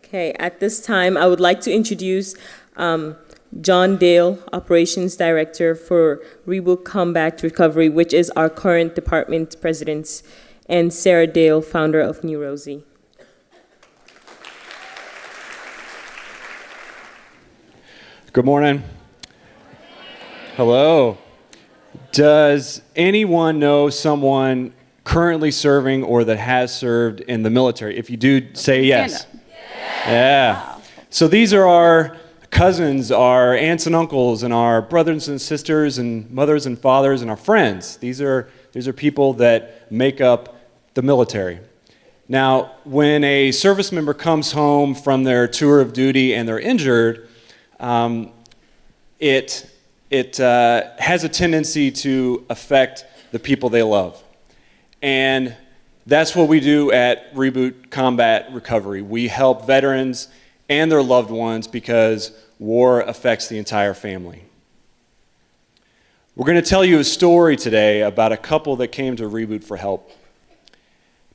Okay, at this time, I would like to introduce John Dale, Operations Director for REBOOT Combat Recovery, which is our current department president, and Sarah Dale, founder of New Rosie. Good morning. Hello. Does anyone know someone currently serving or that has served in the military? If you do, say yes. Yeah. Wow. So these are our cousins, our aunts and uncles, and our brothers and sisters, and mothers and fathers, and our friends. These are people that make up the military. Now, when a service member comes home from their tour of duty and they're injured, it has a tendency to affect the people they love. And that's what we do at REBOOT Combat Recovery. We help veterans and their loved ones because war affects the entire family. We're going to tell you a story today about a couple that came to REBOOT for help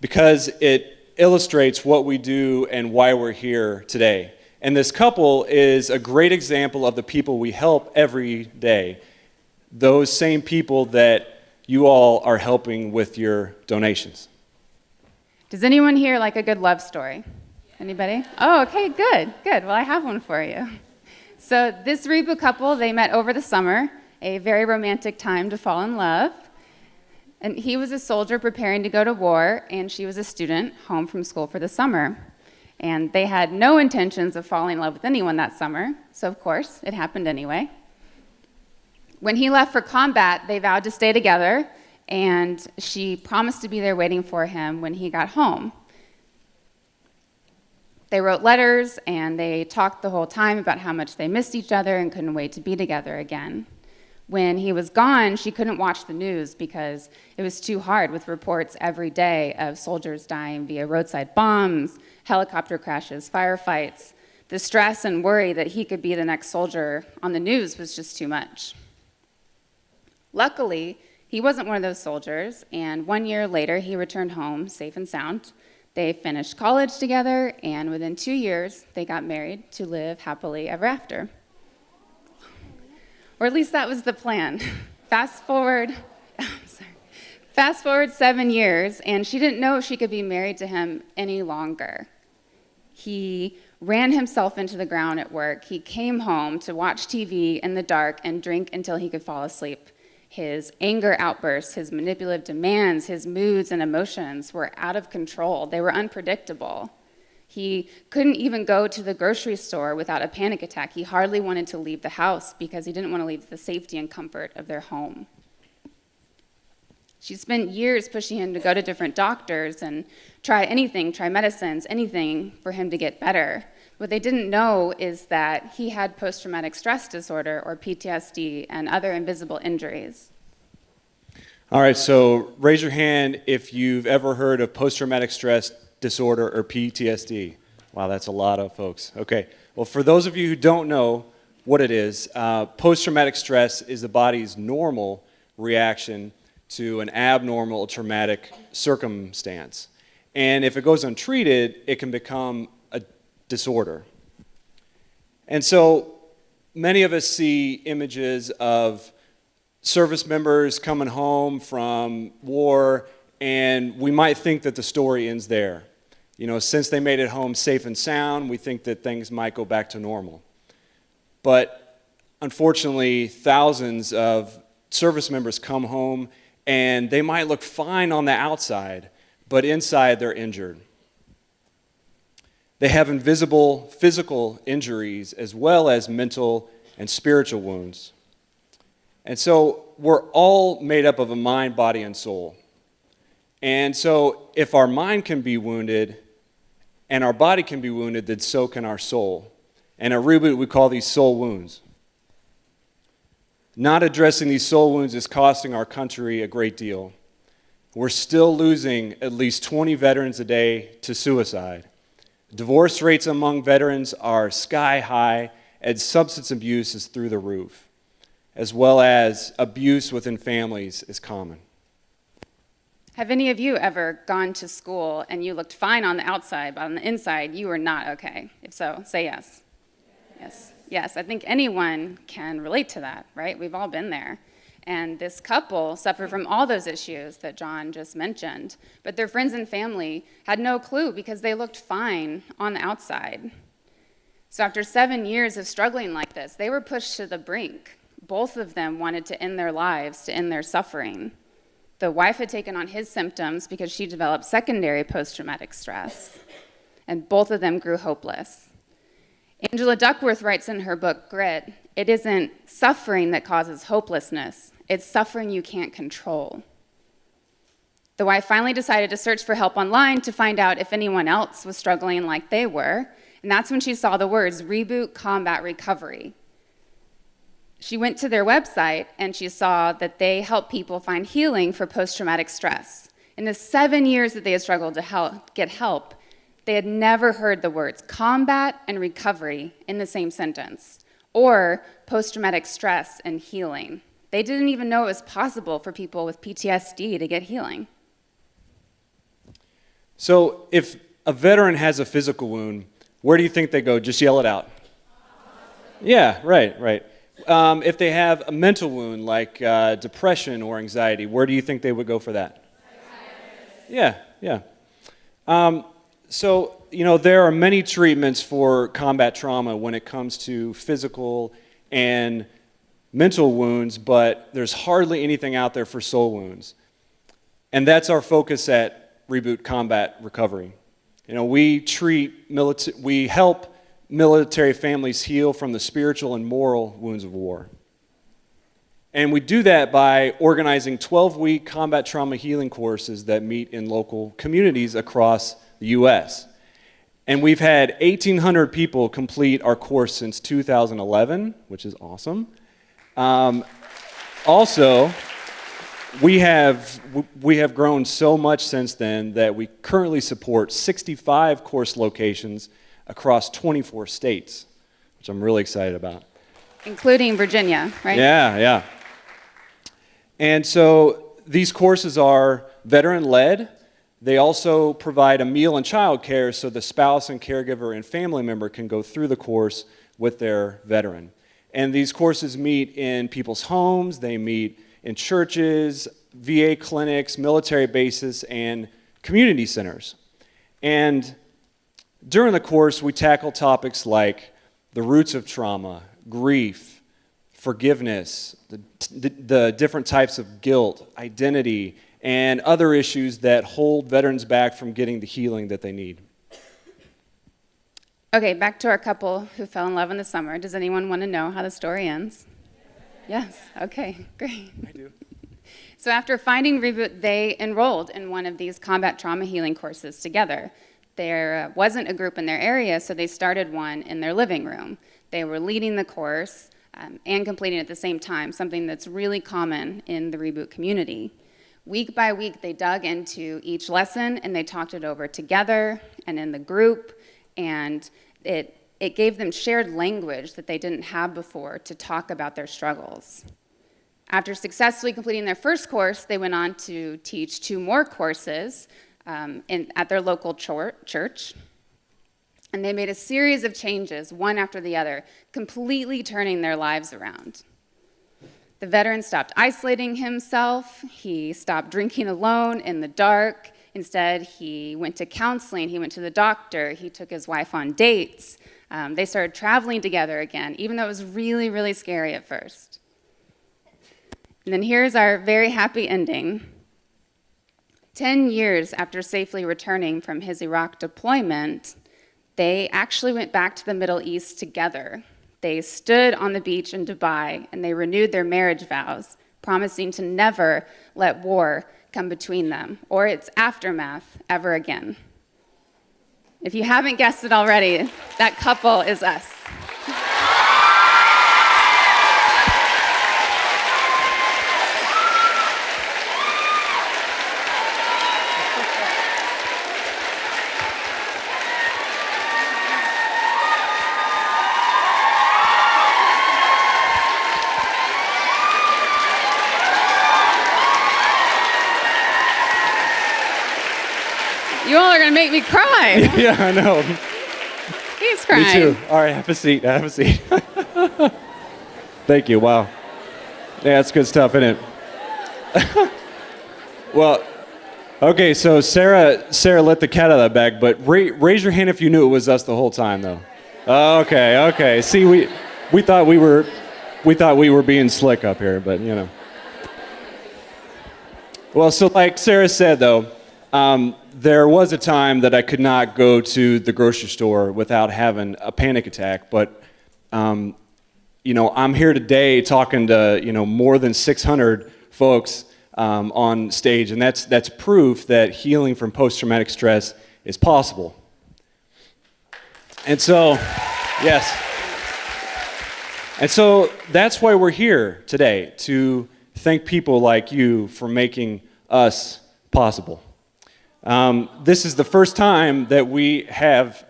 because it illustrates what we do and why we're here today. And this couple is a great example of the people we help every day, those same people that you all are helping with your donations. Does anyone here like a good love story? Anybody? Oh, okay, good. Well, I have one for you. So this REBOOT couple, they met over the summer, a very romantic time to fall in love. And he was a soldier preparing to go to war, and she was a student home from school for the summer. And they had no intentions of falling in love with anyone that summer, so of course, it happened anyway. When he left for combat, they vowed to stay together, and she promised to be there waiting for him when he got home. They wrote letters, and they talked the whole time about how much they missed each other and couldn't wait to be together again. When he was gone, she couldn't watch the news because it was too hard with reports every day of soldiers dying via roadside bombs, helicopter crashes, firefights. The stress and worry that he could be the next soldier on the news was just too much. Luckily, he wasn't one of those soldiers, and 1 year later, he returned home safe and sound. They finished college together, and within 2 years, they got married to live happily ever after. Or at least that was the plan. Fast forward 7 years, and she didn't know she could be married to him any longer. He ran himself into the ground at work. He came home to watch TV in the dark and drink until he could fall asleep. His anger outbursts, his manipulative demands, his moods and emotions were out of control. They were unpredictable. He couldn't even go to the grocery store without a panic attack. He hardly wanted to leave the house because he didn't want to leave the safety and comfort of their home. She spent years pushing him to go to different doctors and try medicines, anything for him to get better. What they didn't know is that he had post-traumatic stress disorder, or PTSD, and other invisible injuries. All right, so raise your hand if you've ever heard of post-traumatic stress disorder or PTSD. Wow, that's a lot of folks. Okay, well, for those of you who don't know what it is, post-traumatic stress is the body's normal reaction to an abnormal or traumatic circumstance. And if it goes untreated, it can become a disorder. And so many of us see images of service members coming home from war, and we might think that the story ends there. You know, since they made it home safe and sound, we think that things might go back to normal. But unfortunately, thousands of service members come home and they might look fine on the outside, but inside they're injured. They have invisible physical injuries as well as mental and spiritual wounds. And so we're all made up of a mind, body, and soul. And so if our mind can be wounded and our body can be wounded, then so can our soul. And at REBOOT, we call these soul wounds. Not addressing these soul wounds is costing our country a great deal. We're still losing at least 20 veterans a day to suicide. Divorce rates among veterans are sky high, and substance abuse is through the roof, as well as abuse within families is common. Have any of you ever gone to school and you looked fine on the outside, but on the inside, you were not okay? If so, say yes. Yes. Yes, I think anyone can relate to that, right? We've all been there. And this couple suffered from all those issues that John just mentioned, but their friends and family had no clue because they looked fine on the outside. So after 7 years of struggling like this, they were pushed to the brink. Both of them wanted to end their lives, to end their suffering. The wife had taken on his symptoms because she developed secondary post-traumatic stress, and both of them grew hopeless. Angela Duckworth writes in her book, Grit, it isn't suffering that causes hopelessness, it's suffering you can't control. The wife finally decided to search for help online to find out if anyone else was struggling like they were, and that's when she saw the words Reboot Combat Recovery. She went to their website and she saw that they help people find healing for post-traumatic stress. In the 7 years that they had struggled to get help, they had never heard the words combat and recovery in the same sentence, or post-traumatic stress and healing. They didn't even know it was possible for people with PTSD to get healing. So if a veteran has a physical wound, where do you think they go? Just yell it out. Yeah, right. If they have a mental wound like depression or anxiety, where do you think they would go for that? Yeah. So, there are many treatments for combat trauma when it comes to physical and mental wounds, but there's hardly anything out there for soul wounds. And that's our focus at Reboot Combat Recovery. We help military families heal from the spiritual and moral wounds of war. And we do that by organizing 12-week combat trauma healing courses that meet in local communities across the U.S. And we've had 1,800 people complete our course since 2011, which is awesome. Also, we have grown so much since then that we currently support 65 course locations across 24 states, which I'm really excited about. Including Virginia, right? Yeah. And so these courses are veteran-led. They also provide a meal and child care so the spouse and caregiver and family member can go through the course with their veteran. And these courses meet in people's homes, they meet in churches, VA clinics, military bases, and community centers. And during the course, we tackle topics like the roots of trauma, grief, forgiveness, the different types of guilt, identity, and other issues that hold veterans back from getting the healing that they need. Okay, back to our couple who fell in love in the summer. Does anyone want to know how the story ends? Yes, okay, great. I do. So after finding Reboot, they enrolled in one of these combat trauma healing courses together. There wasn't a group in their area, so they started one in their living room. They were leading the course and completing it at the same time, something that's really common in the Reboot community. Week by week, they dug into each lesson and they talked it over together and in the group, and it gave them shared language that they didn't have before to talk about their struggles. After successfully completing their first course, they went on to teach 2 more courses at their local church. And they made a series of changes, one after the other, completely turning their lives around. The veteran stopped isolating himself. He stopped drinking alone in the dark. Instead, he went to counseling. He went to the doctor. He took his wife on dates. They started traveling together again, even though it was really, really scary at first. And then here's our very happy ending. 10 years after safely returning from his Iraq deployment, they actually went back to the Middle East together. They stood on the beach in Dubai and they renewed their marriage vows, promising to never let war come between them or its aftermath ever again. If you haven't guessed it already, that couple is us. You all are going to make me cry. Yeah, I know. He's crying. Me too. All right, have a seat. Have a seat. Thank you. Wow. Yeah, that's good stuff, isn't it? Well, okay, so Sarah let the cat out of the bag, but raise your hand if you knew it was us the whole time, though. Okay. See, we thought we were being slick up here, but you know. Well, so like Sarah said, though, there was a time that I could not go to the grocery store without having a panic attack, but you know, I'm here today talking to, you know, more than 600 folks on stage, and that's proof that healing from post-traumatic stress is possible. And so, yes. And so that's why we're here today, to thank people like you for making us possible. This is the first time that we have,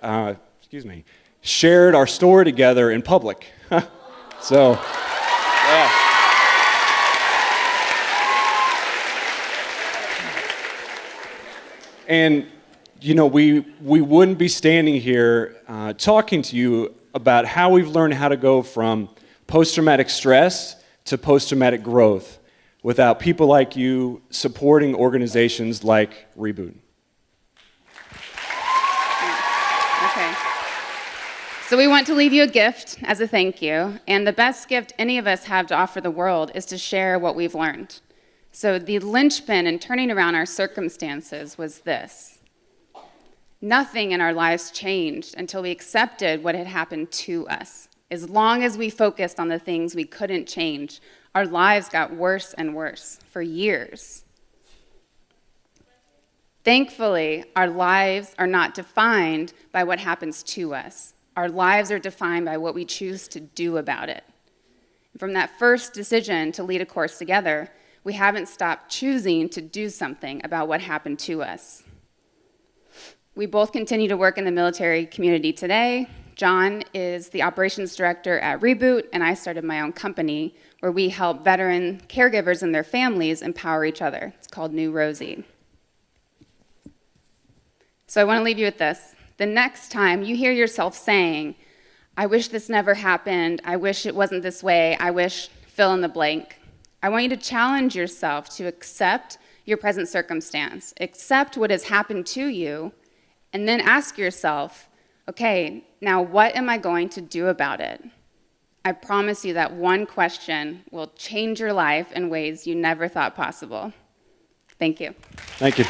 shared our story together in public. So, yeah. And, you know, we wouldn't be standing here talking to you about how we've learned how to go from post-traumatic stress to post-traumatic growth without people like you supporting organizations like REBOOT. Okay. So we want to leave you a gift as a thank you, and the best gift any of us have to offer the world is to share what we've learned. So the linchpin in turning around our circumstances was this. Nothing in our lives changed until we accepted what had happened to us. As long as we focused on the things we couldn't change, our lives got worse and worse for years. Thankfully, our lives are not defined by what happens to us. Our lives are defined by what we choose to do about it. From that first decision to lead a course together, we haven't stopped choosing to do something about what happened to us. We both continue to work in the military community today. John is the operations director at REBOOT, and I started my own company where we help veteran caregivers and their families empower each other. It's called New Rosie. So I want to leave you with this. The next time you hear yourself saying, I wish this never happened, I wish it wasn't this way, I wish fill in the blank, I want you to challenge yourself to accept your present circumstance, accept what has happened to you, and then ask yourself, okay, now what am I going to do about it? I promise you that one question will change your life in ways you never thought possible. Thank you. Thank you.